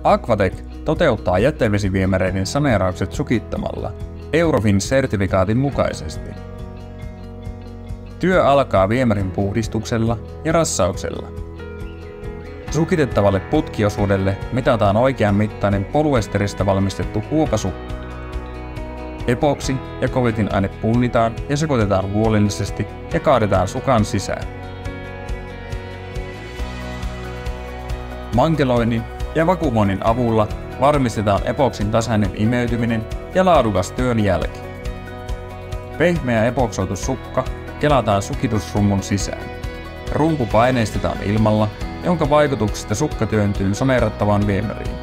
Aquatech toteuttaa jätevesiviemäreiden saneeraukset sukittamalla Eurofins-sertifikaatin mukaisesti. Työ alkaa viemärin puhdistuksella ja rassauksella. Sukitettavalle putkiosuudelle mitataan oikean mittainen polyesteristä valmistettu huopasukka. Epoksi ja kovetin-aine punnitaan ja sekoitetaan huolellisesti ja kaadetaan sukan sisään. Mankeloinnin ja vakuumoinnin avulla varmistetaan epoksin tasainen imeytyminen ja laadukas työn jälki. Pehmeä epoksoitu sukka kelataan sukitusrummun sisään. Rumpu paineistetaan ilmalla, jonka vaikutuksesta sukka työntyy saneerattavaan viemäriin.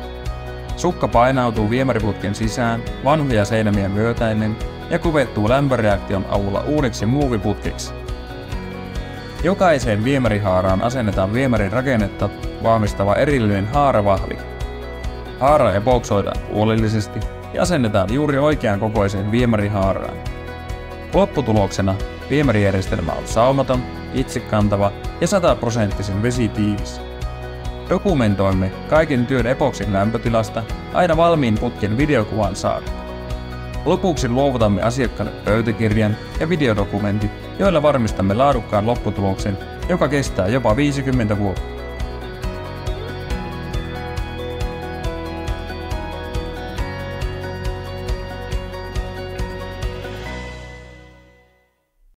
Sukka painautuu viemäriputken sisään vanhoja seinämiä myötäinen ja kuvettuu lämpöreaktion avulla uudeksi muoviputkeksi. Jokaiseen viemärihaaraan asennetaan viemärin rakennetta vahvistava erillinen haaravahvi. Haara epoksoidaan huolellisesti ja asennetaan juuri oikean kokoiseen viemärihaaraan. Lopputuloksena viemärijärjestelmä on saumaton, itsekantava ja 100% vesitiivis. Dokumentoimme kaiken työn epoksin lämpötilasta aina valmiin putken videokuvan saakka. Lopuksi luovutamme asiakkaalle pöytäkirjan ja videodokumentit, joilla varmistamme laadukkaan lopputuloksen, joka kestää jopa 50 vuotta.